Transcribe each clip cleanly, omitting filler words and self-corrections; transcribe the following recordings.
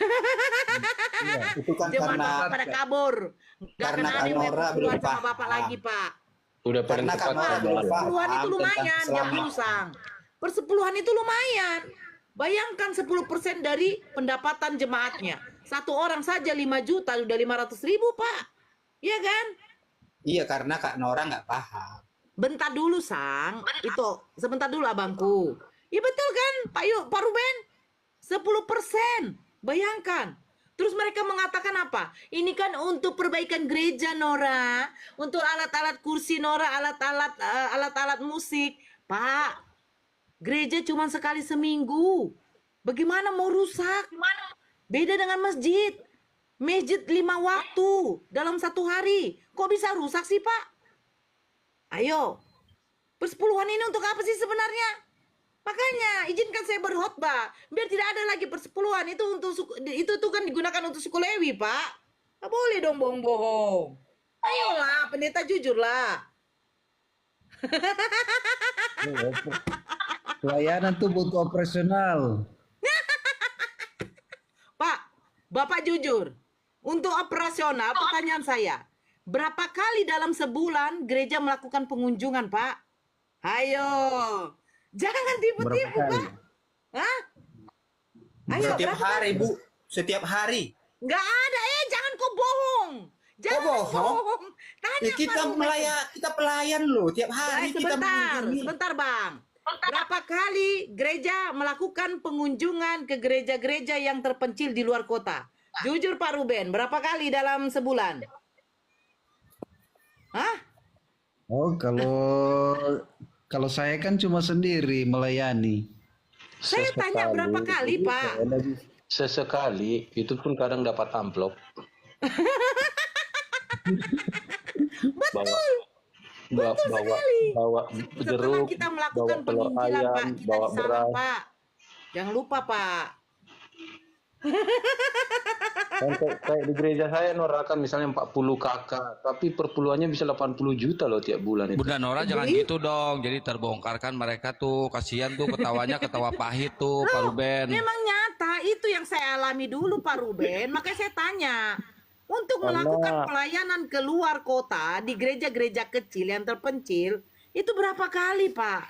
Iya, itu kan Jemaat karena Bapak pada kabur. Nggak akan ada Kak yang mau Nora belum persepuluhan sama Bapak paham. lagi, Pak. Udah paling Karena Kak tepat Nora Pak, belum saja. persepuluhan itu paham tentang lumayan, jam keselamatan. Lusang. Persepuluhan itu lumayan. Bayangkan 10% dari pendapatan jemaatnya. Satu orang saja 5 juta, udah 500.000, Pak. Iya kan? Iya, karena Kak Nora nggak paham. Bentar dulu, Sang. Itu, sebentar dulu, abangku. Iya betul kan, Pak Ruben? 10%. Bayangkan. Terus mereka mengatakan apa? Ini kan untuk perbaikan gereja, Nora. Untuk alat-alat kursi, Nora. Alat-alat musik. Pak, gereja cuma sekali seminggu. Bagaimana mau rusak? Beda dengan masjid. Masjid 5 waktu dalam 1 hari. Kok bisa rusak sih, Pak? Ayo. Persepuluhan ini untuk apa sih sebenarnya? Makanya izinkan saya berkhotbah biar tidak ada lagi persepuluhan. Itu tuh kan digunakan untuk suku Lewi, Pak. Nggak boleh dong bohong-bohong. Ayolah, pendeta jujurlah. Pelayanan tuh butuh operasional. Pak, Bapak jujur. Untuk operasional, pertanyaan saya, berapa kali dalam sebulan gereja melakukan pengunjungan, Pak? Ayo, jangan tipu-tipu, Berapa kali? Pak. Hah? Ayo, Setiap berapa hari, kali? Bu. Setiap hari. Nggak ada, jangan kau bohong. Jangan bohong? bohong. Tanya Kita Pak Ruben. kita pelayan loh. Tiap hari kita mengunjungi. Sebentar, Bang. Berapa kali gereja melakukan pengunjungan ke gereja-gereja yang terpencil di luar kota? Jujur Pak Ruben, berapa kali dalam sebulan? Hah? Oh, kalau saya kan cuma sendiri melayani. Saya tanya berapa kali, Pak? Sesekali, itu pun kadang dapat amplop. Betul. Bawa, Betul sekali. bawa Setelah jeruk, kita bawa melakukan telur penginjilan, ayam, Pak, kita bawa disalam, beras. Pak. Jangan lupa, Pak. Kan kayak di gereja saya norakan misalnya 40 kakak, tapi perpuluhannya bisa 80 juta loh tiap bulan itu. Bunda Nora jangan Jadi? gitu dong. Jadi terbongkar kan mereka tuh. Kasihan tuh ketawanya ketawa pahit tuh Pak Ruben. Memang nyata, itu yang saya alami dulu, Pak Ruben. Makanya saya tanya. Untuk Karena- melakukan pelayanan ke luar kota, di gereja-gereja kecil yang terpencil, itu berapa kali, Pak?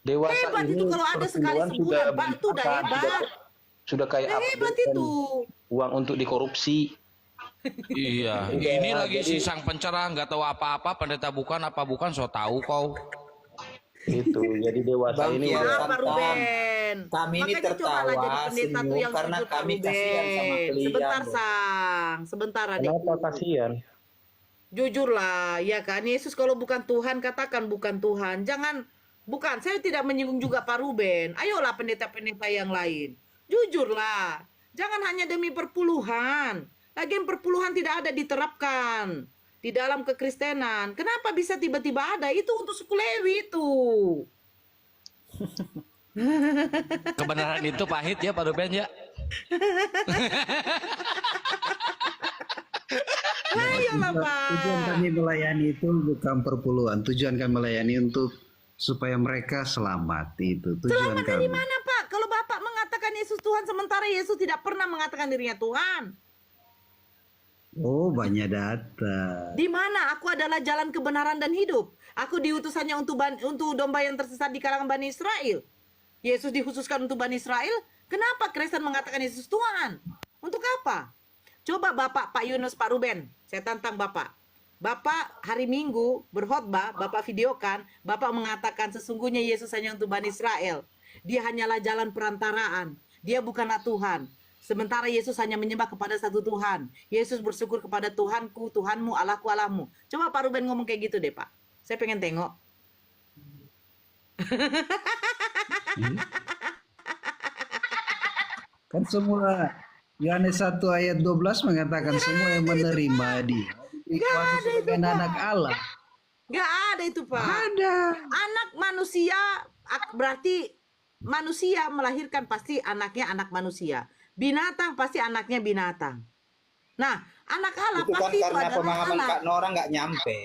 Dewasa Hebat ini itu kalau ada sekali perpuluhan sebulan, Pak. Itu udah berlimpah, hebat. sudah kayak Udah hebat update itu. uang untuk dikorupsi. Iya. Iya, Ini lagi jadi- si sang pencerah nggak tahu apa-apa. Pendeta bukan apa bukan. So tahu kau. Itu jadi dewasa Bang ini Kiai udah Pak Santan, Ruben. kami ini Makanya cobalah tertawa, jadi pendeta tuh senyum, yang karena jujur, Pak kami kasihan sama Ruben. kalian, Sebentar, loh. Sang. Sebentar, adikku. kenapa kasihan? Jujurlah, ya kan? Yesus kalau bukan Tuhan, katakan bukan Tuhan. Jangan, bukan. Saya tidak menyinggung juga Pak Ruben. Ayolah pendeta-pendeta yang lain. Jujurlah. Jangan hanya demi perpuluhan. Lagian perpuluhan tidak ada diterapkan di dalam kekristenan. Kenapa bisa tiba-tiba ada? Itu untuk suku Lewi itu. Kebenaran itu pahit ya Pak Ruben ya. Ayolah, Tujuan Pak. kami melayani itu bukan perpuluhan. Tujuan kami melayani untuk supaya mereka selamat. Itu tujuan Selamat dari kami. mana, Pak? Kalau Bapak mengatakan Yesus Tuhan, sementara Yesus tidak pernah mengatakan dirinya Tuhan. Oh, banyak data. Di mana aku adalah jalan kebenaran dan hidup. Aku diutusannya untuk domba yang tersesat di kalangan Bani Israel. Yesus dikhususkan untuk Bani Israel. Kenapa Kristen mengatakan Yesus Tuhan? Untuk apa? Coba Bapak, Pak Yunus, Pak Ruben. Saya tantang Bapak. Bapak hari Minggu berkhotbah, Bapak videokan, Bapak mengatakan sesungguhnya Yesus hanya untuk Bani Israel. Dia hanyalah jalan perantaraan. Dia bukanlah Tuhan. Sementara Yesus hanya menyembah kepada satu Tuhan. Yesus bersyukur kepada Tuhanku, Tuhanmu, Allahku, Allahmu. Coba Pak Ruben ngomong kayak gitu deh, Pak. Saya pengen tengok. Kan semua Yohanes 1 ayat 12 mengatakan semua yang menerima dia dikuasai sebagai anak Allah. Gak ada itu, Pak. Ada. Anak manusia berarti manusia melahirkan pasti anaknya anak manusia. Binatang pasti anaknya binatang. Nah, anak Allah Itu kan pasti itu karena adalah pemahaman Allah. Kak Nora nggak nyampe.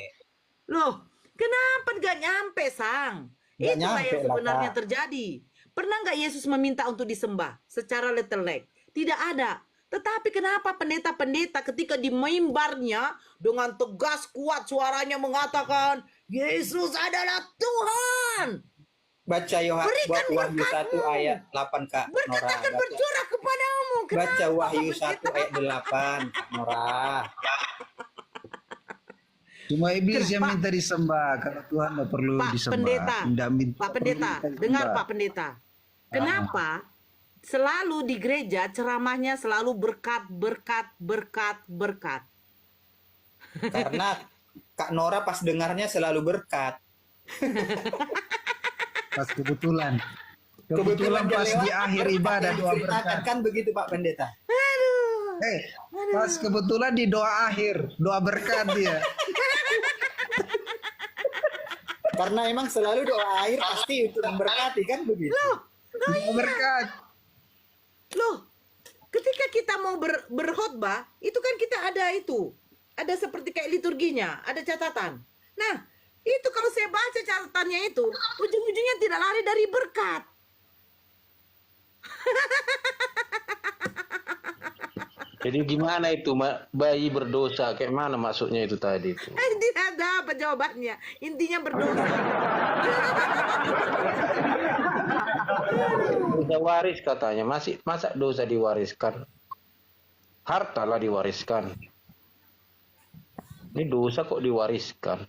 Loh, kenapa gak nyampe, Sang? Nggak Itulah nyampe yang lah, sebenarnya Kak. terjadi. Pernah nggak Yesus meminta untuk disembah secara letter leg? Tidak ada. Tetapi kenapa pendeta-pendeta ketika di mimbarnya dengan tegas kuat suaranya mengatakan Yesus adalah Tuhan. Baca Berikan Wahyu 1 berkat-Mu. ayat 8 Kak Berkat Nora. akan bercurah kepadamu. Baca Kenapa, Wahyu pendeta? 1 ayat 8 Kak Nora. Cuma iblis yang Pak- minta disembah. Kalau Tuhan tidak perlu Pak disembah. Pendeta, Tidak minta, Pak Pendeta, perlu minta dengar disembah. Pak Pendeta. Kenapa selalu di gereja ceramahnya selalu berkat, berkat, berkat, berkat? Karena Kak Nora pas dengarnya selalu berkat. Pas kebetulan. Kebetulan dia pas lewat, di akhir berkat ibadah yang doa diceritakan. berkat. Kan begitu Pak Pendeta. Pas kebetulan di doa akhir, doa berkat dia. Karena emang selalu doa akhir pasti untuk memberkati kan begitu. Doa berkat. Loh, ketika kita mau berkhotbah, itu kan kita ada itu. Ada seperti kayak liturginya, ada catatan. Nah, itu kalau saya baca catatannya itu, ujung-ujungnya tidak lari dari berkat. Jadi gimana itu bayi berdosa? Kayak mana maksudnya itu tadi itu? Tidak ada apa jawabannya. Intinya berdosa. Dosa waris katanya. Masa dosa diwariskan? Harta lah diwariskan. Ini dosa kok diwariskan?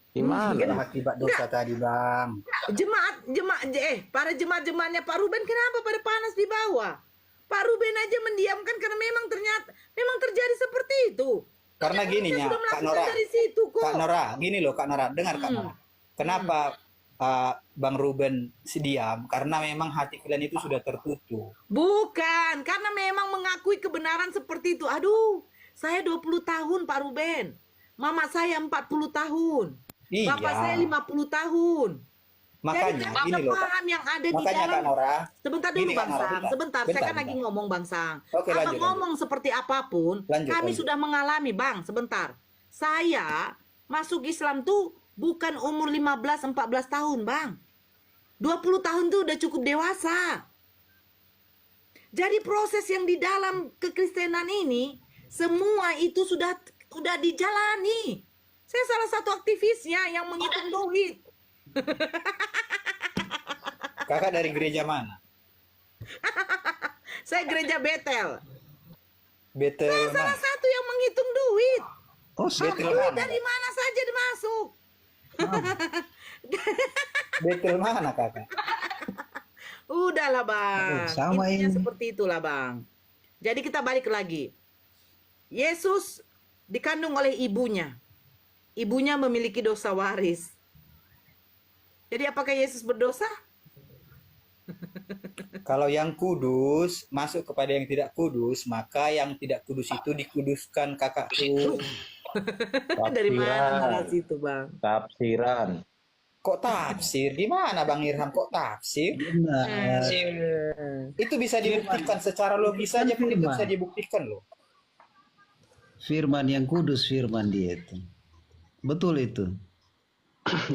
Gimana? Itulah akibat dosa tadi Bang. Para jemaat-jemaatnya Pak Ruben kenapa pada panas di bawah? Pak Ruben aja mendiamkan karena memang terjadi seperti itu. Karena Saya gini ya sudah Kak melakukan Nora. dari situ kok. Kak Nora, gini loh Kak Nora, dengar Kak Nora. Kenapa Bang Ruben diam? Karena memang hati kalian itu sudah tertutup. Bukan, karena memang mengakui kebenaran seperti itu. Aduh, saya 20 tahun Pak Ruben. Mama saya 40 tahun. Iya. Bapak saya 50 tahun. Makanya Jadi gini loh Kak. paham yang ada di Makanya dalam. Kak Nora. Sebentar dulu Gini, Kak Bang Nora, Sang, sebentar. Saya kan lagi ngomong Bang Sang. Oke, Apa lanjut, ngomong seperti apapun, Lanjut, kami lanjut. sudah mengalami Bang, sebentar. Saya masuk Islam tuh bukan umur 15-14 tahun Bang. 20 tahun tuh udah cukup dewasa. Jadi proses yang di dalam kekristenan ini, semua itu sudah dijalani. Saya salah satu aktivisnya yang menghitung duit. Kakak dari gereja mana? Saya gereja Betel. Betel Salah mana? satu yang menghitung duit. Oh, Betel Duit mana? dari mana saja dimasuk. Betel mana Kakak? Udahlah Bang. Sama Intinya ini. seperti itulah Bang. Jadi kita balik lagi. Yesus dikandung oleh ibunya. Ibunya memiliki dosa waris. Jadi apakah Yesus berdosa? Kalau yang kudus masuk kepada yang tidak kudus, maka yang tidak kudus itu dikuduskan kakakku. Dari mana Tafsiran. narasi itu Bang? Tafsiran. Kok tafsir? Gimana Bang Irham? Kok tafsir? Benar. Itu bisa dibuktikan secara logis saja pun itu Firman. bisa dibuktikan loh. Firman yang kudus, firman dia itu. Betul itu.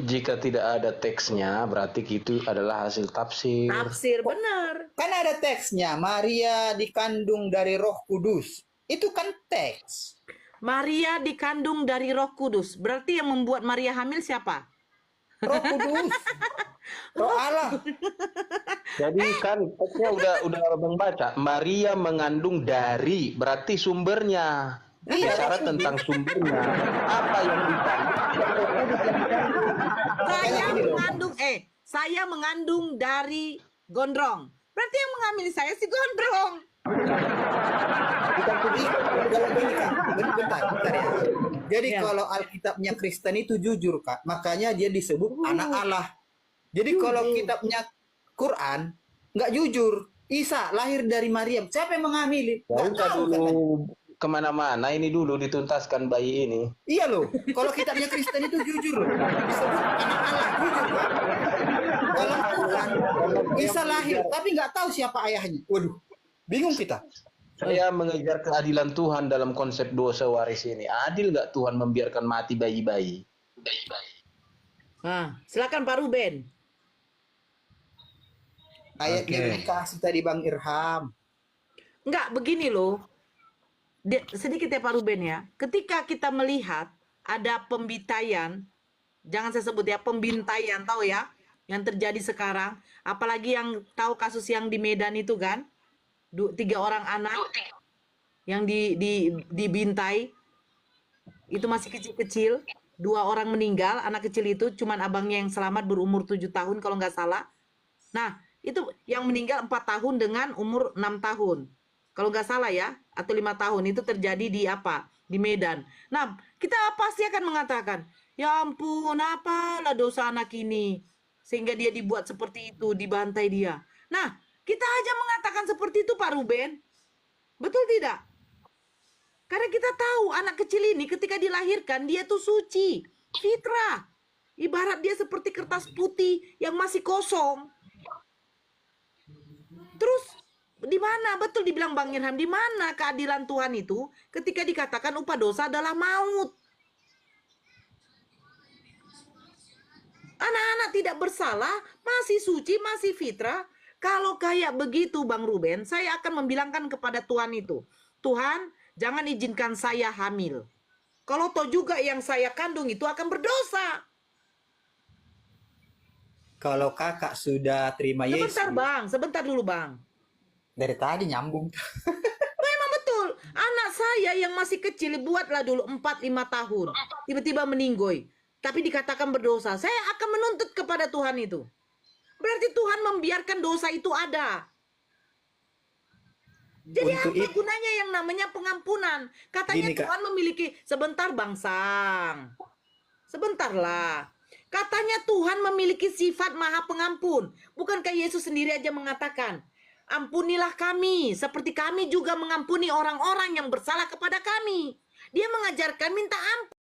Jika tidak ada teksnya, berarti itu adalah hasil tafsir. Tafsir benar. Kan ada teksnya, Maria dikandung dari Roh Kudus. Itu kan teks. Maria dikandung dari Roh Kudus. Berarti yang membuat Maria hamil siapa? Roh Kudus. Roh Allah. Jadi kan teksnya udah abang baca. Maria mengandung dari, berarti sumbernya. Bicara tentang sumbernya. Apa yang dikandung? Saya mengandung dari gondrong. Berarti yang mengambil saya si gondrong. Bukan kudus. Kalau gini Kak, bentar ya. Jadi Ya. kalau Alkitabnya Kristen itu jujur Kak, makanya dia disebut anak Allah. Jadi kalau kitabnya Quran nggak jujur. Isa lahir dari Maryam. Siapa yang mengambil? Ya Nggak udah tahu dulu katanya. kemana-mana, ini dulu dituntaskan bayi ini. Iya loh, kalau kitabnya Kristen itu jujur loh. Disebut anak Allah, jujur Pak. Dalam Quran, Isa lahir, tapi nggak tahu siapa ayahnya. Waduh, bingung kita. Saya mengejar keadilan Tuhan dalam konsep dosa waris ini. Adil nggak Tuhan membiarkan mati bayi-bayi? Nah, silakan Pak Ruben. Ayatnya Oke. dikasih tadi Bang Irham. Enggak, begini loh. sedikit ya Pak Ruben ya. Ketika kita melihat ada pembintaian, jangan saya sebut ya pembintaian, tahu ya, yang terjadi sekarang, apalagi yang tahu kasus yang di Medan itu kan, 3 orang anak yang dibintai, itu masih kecil-kecil, 2 orang meninggal, anak kecil itu, cuman abangnya yang selamat berumur 7 tahun kalau nggak salah. Nah, itu yang meninggal 4 tahun dengan umur 6 tahun. Kalau nggak salah ya, atau 5 tahun, itu terjadi di apa? Di Medan. Nah, kita pasti akan mengatakan, ya ampun, apalah dosa anak ini. Sehingga dia dibuat seperti itu, dibantai dia. Nah, kita aja mengatakan seperti itu Pak Ruben. Betul tidak? Karena kita tahu anak kecil ini ketika dilahirkan, dia tuh suci, fitrah. Ibarat dia seperti kertas putih yang masih kosong. Terus di mana, betul dibilang Bang Irham, di mana keadilan Tuhan itu ketika dikatakan upah dosa adalah maut? Anak-anak tidak bersalah, masih suci, masih fitrah. Kalau kayak begitu Bang Ruben, saya akan membilangkan kepada Tuhan itu, Tuhan, jangan izinkan saya hamil. Kalau toh juga yang saya kandung itu akan berdosa. Kalau kakak sudah terima Yesus, Sebentar Bang, sebentar dulu Bang. dari tadi nyambung. Memang betul, anak saya yang masih kecil buatlah dulu 4-5 tahun, tiba-tiba meninggoy, tapi dikatakan berdosa. Saya akan menuntut kepada Tuhan itu. Berarti Tuhan membiarkan dosa itu ada. Jadi Untuk apa gunanya yang namanya pengampunan? Katanya Gini, Kak. Tuhan memiliki, sebentar Bang Sang, sebentarlah. Katanya Tuhan memiliki sifat maha pengampun. Bukankah Yesus sendiri aja mengatakan, ampunilah kami, seperti kami juga mengampuni orang-orang yang bersalah kepada kami. Dia mengajarkan minta ampun.